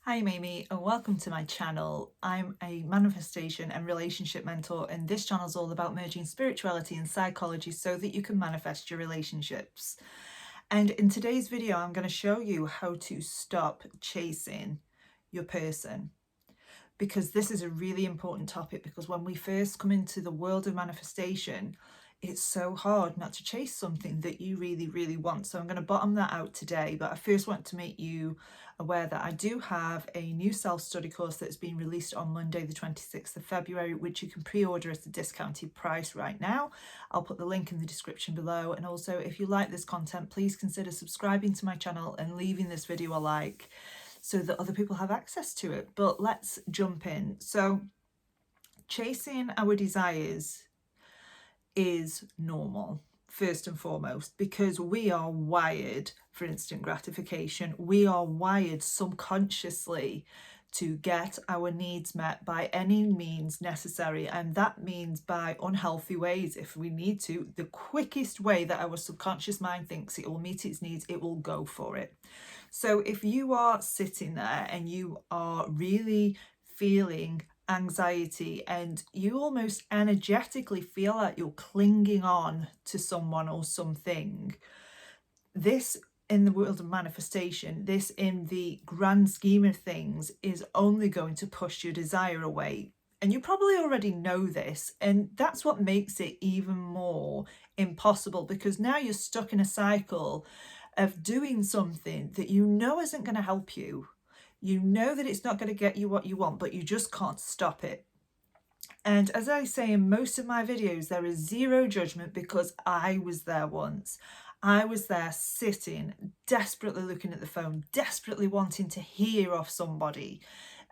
Hi, I'm Amy, and welcome to my channel. I'm a manifestation and relationship mentor, and this channel is all about merging spirituality and psychology so that you can manifest your relationships. And in today's video, I'm going to show you how to stop chasing your person, because this is a really important topic. Because when we first come into the world of manifestation, it's so hard not to chase something that you really, really want. So I'm going to bottom that out today. But I first want to make you aware that I do have a new self-study course that's been released on Monday, the 26th of February, which you can pre-order at a discounted price right now. I'll put the link in the description below. And also, if you like this content, please consider subscribing to my channel and leaving this video a like so that other people have access to it. But let's jump in. So chasing our desires is normal, first and foremost, because we are wired for instant gratification. We are wired subconsciously to get our needs met by any means necessary, and that means by unhealthy ways if we need to. The quickest way that our subconscious mind thinks it will meet its needs, it will go for it. So if you are sitting there and you are really feeling anxiety and you almost energetically feel like you're clinging on to someone or something, this in the world of manifestation, this in the grand scheme of things is only going to push your desire away. And you probably already know this, and that's what makes it even more impossible, because now you're stuck in a cycle of doing something that you know isn't going to help you. You know that it's not going to get you what you want, but you just can't stop it. And as I say in most of my videos, there is zero judgment, because I was there once. I was there sitting, desperately looking at the phone, desperately wanting to hear off somebody,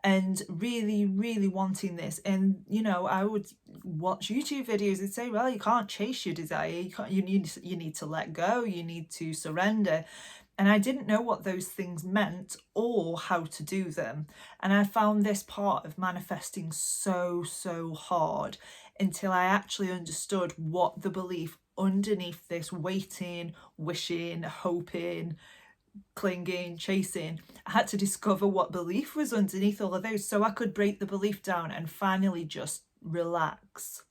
and really, really wanting this. And, you know, I would watch YouTube videos and say, well, you can't chase your desire. You need to let go. You need to surrender. And I didn't know what those things meant or how to do them. And I found this part of manifesting so hard until I actually understood what the belief underneath this waiting, wishing, hoping, clinging, chasing. I had to discover what belief was underneath all of those so I could break the belief down and finally just relax.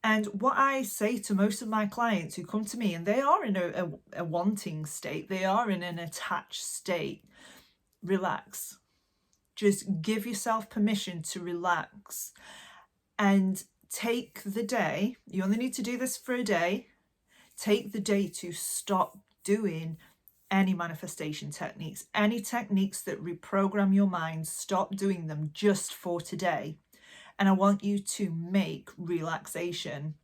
And what I say to most of my clients who come to me, and they are in a wanting state, they are in an attached state, relax. Just give yourself permission to relax and take the day. You only need to do this for a day. Take the day to stop doing any manifestation techniques, any techniques that reprogram your mind. Stop doing them just for today. And I want you to make relaxation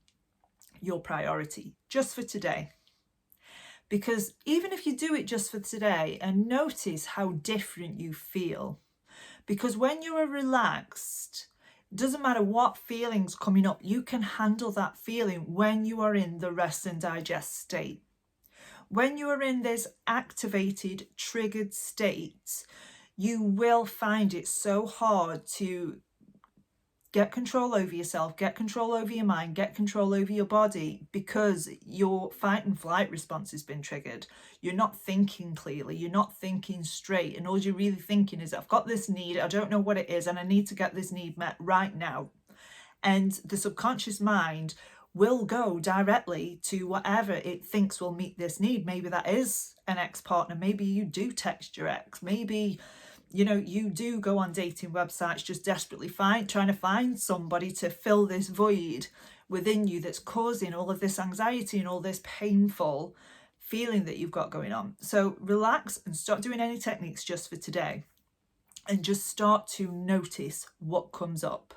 your priority just for today. Because even if you do it just for today, and notice how different you feel. Because when you are relaxed, it doesn't matter what feeling's coming up, you can handle that feeling when you are in the rest and digest state. When you are in this activated, triggered state, you will find it so hard to get control over yourself, get control over your mind, get control over your body, because your fight and flight response has been triggered. You're not thinking clearly, you're not thinking straight, and all you're really thinking is, I've got this need, I don't know what it is, and I need to get this need met right now. And the subconscious mind will go directly to whatever it thinks will meet this need. Maybe that is an ex-partner, maybe you do text your ex, maybe you do go on dating websites just desperately trying to find somebody to fill this void within you that's causing all of this anxiety and all this painful feeling that you've got going on. So relax and stop doing any techniques just for today, and just start to notice what comes up.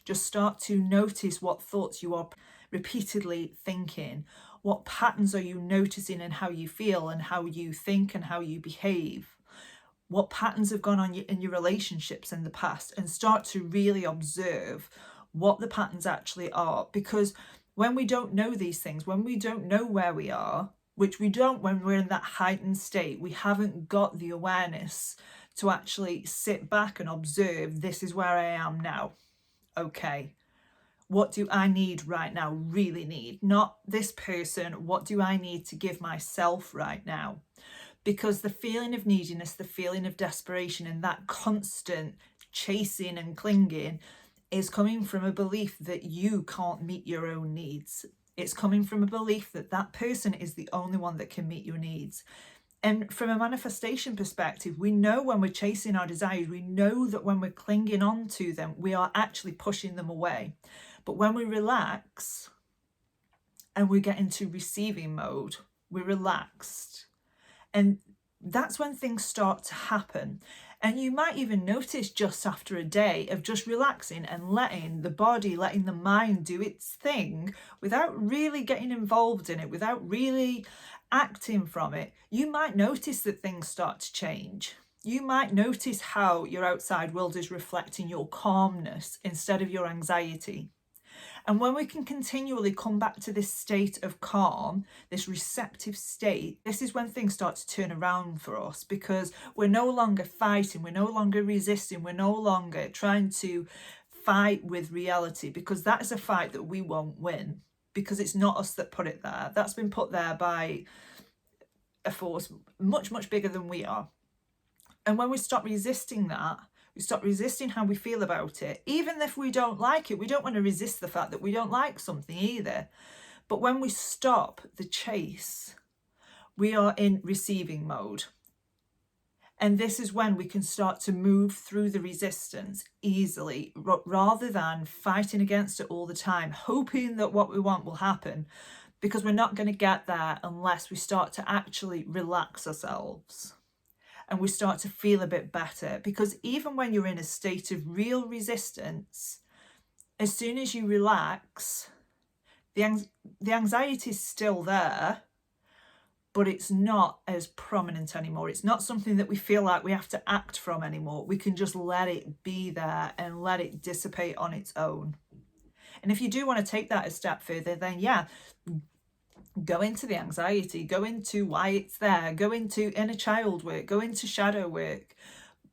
Just start to notice what thoughts you are repeatedly thinking. What patterns are you noticing in how you feel and how you think and how you behave? What patterns have gone on in your relationships in the past, and start to really observe what the patterns actually are. Because when we don't know these things, when we don't know where we are, which we don't when we're in that heightened state, we haven't got the awareness to actually sit back and observe, this is where I am now. Okay, what do I need right now? Really need, not this person. What do I need to give myself right now? because the feeling of neediness, the feeling of desperation, and that constant chasing and clinging is coming from a belief that you can't meet your own needs. It's coming from a belief that that person is the only one that can meet your needs. And from a manifestation perspective, we know when we're chasing our desires, we know that when we're clinging on to them, we are actually pushing them away. But when we relax and we get into receiving mode, we're relaxed. And that's when things start to happen. And you might even notice just after a day of just relaxing and letting the body, letting the mind do its thing without really getting involved in it, without really acting from it, you might notice that things start to change. You might notice how your outside world is reflecting your calmness instead of your anxiety. And when we can continually come back to this state of calm, this receptive state, this is when things start to turn around for us, because we're no longer fighting, we're no longer resisting, we're no longer trying to fight with reality, because that is a fight that we won't win, because it's not us that put it there. That's been put there by a force much, much bigger than we are. And when we stop resisting that, we stop resisting how we feel about it. Even if we don't like it, we don't want to resist the fact that we don't like something either. But when we stop the chase, we are in receiving mode. And this is when we can start to move through the resistance easily, rather than fighting against it all the time, hoping that what we want will happen, because we're not going to get there unless we start to actually relax ourselves. And we start to feel a bit better, because even when you're in a state of real resistance, as soon as you relax, the anxiety is still there, but it's not as prominent anymore. It's not something that we feel like we have to act from anymore. We can just let it be there and let it dissipate on its own. And if you do want to take that a step further, then yeah, go into the anxiety, go into why it's there, go into inner child work, go into shadow work.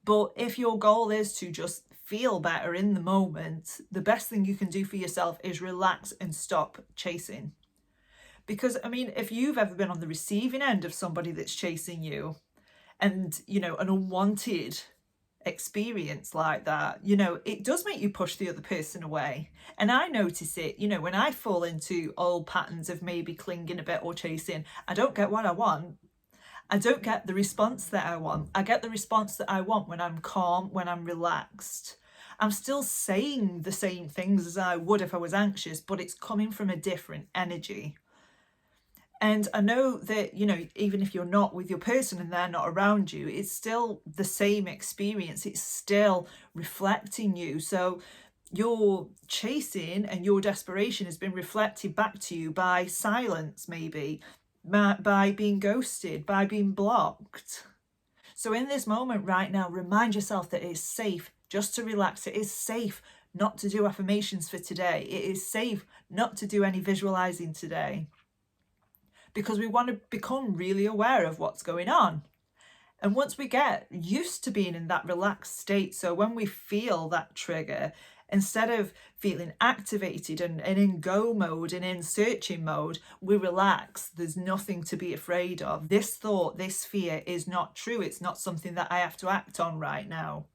But if your goal is to just feel better in the moment, the best thing you can do for yourself is relax and stop chasing. Because, I mean, if you've ever been on the receiving end of somebody that's chasing you, and, you know, an unwanted experience like that, you know, it does make you push the other person away. And I notice it, you know, when I fall into old patterns of maybe clinging a bit or chasing, I don't get what I want. I don't get the response that I want. I get the response that I want when I'm calm, when I'm relaxed. I'm still saying the same things as I would if I was anxious, but it's coming from a different energy. And I know that, you know, even if you're not with your person and they're not around you, it's still the same experience. It's still reflecting you. So your chasing and your desperation has been reflected back to you by silence, maybe, by being ghosted, by being blocked. So in this moment right now, remind yourself that it's safe just to relax. It is safe not to do affirmations for today. It is safe not to do any visualizing today, because we want to become really aware of what's going on. And once we get used to being in that relaxed state, so when we feel that trigger, instead of feeling activated and in go mode and in searching mode, we relax. There's nothing to be afraid of. This thought, this fear is not true. It's not something that I have to act on right now.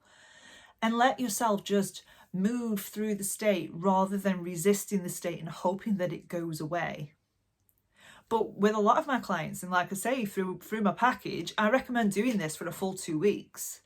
And let yourself just move through the state rather than resisting the state and hoping that it goes away. But with a lot of my clients, and like I say, through my package, I recommend doing this for a full 2 weeks.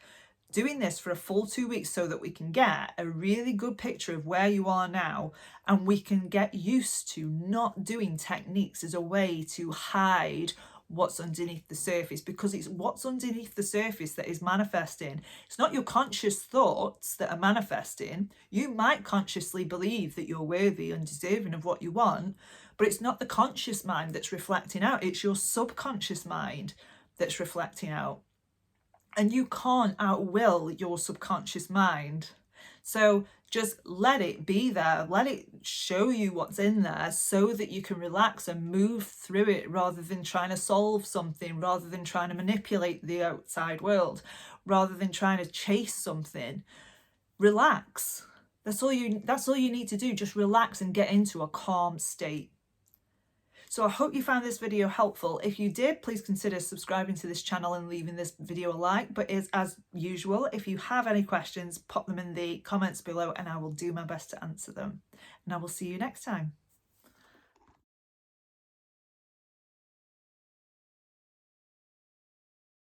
Doing this for a full 2 weeks so that we can get a really good picture of where you are now, and we can get used to not doing techniques as a way to hide what's underneath the surface, because it's what's underneath the surface that is manifesting. It's not your conscious thoughts that are manifesting. You might consciously believe that you're worthy and deserving of what you want, but it's not the conscious mind that's reflecting out. It's your subconscious mind that's reflecting out. And you can't outwill your subconscious mind. So just let it be there. Let it show you what's in there so that you can relax and move through it, rather than trying to solve something, rather than trying to manipulate the outside world, rather than trying to chase something. Relax. That's all you need to do. Just relax and get into a calm state. So I hope you found this video helpful. If you did, please consider subscribing to this channel and leaving this video a like. But as usual, if you have any questions, pop them in the comments below and I will do my best to answer them. And I will see you next time.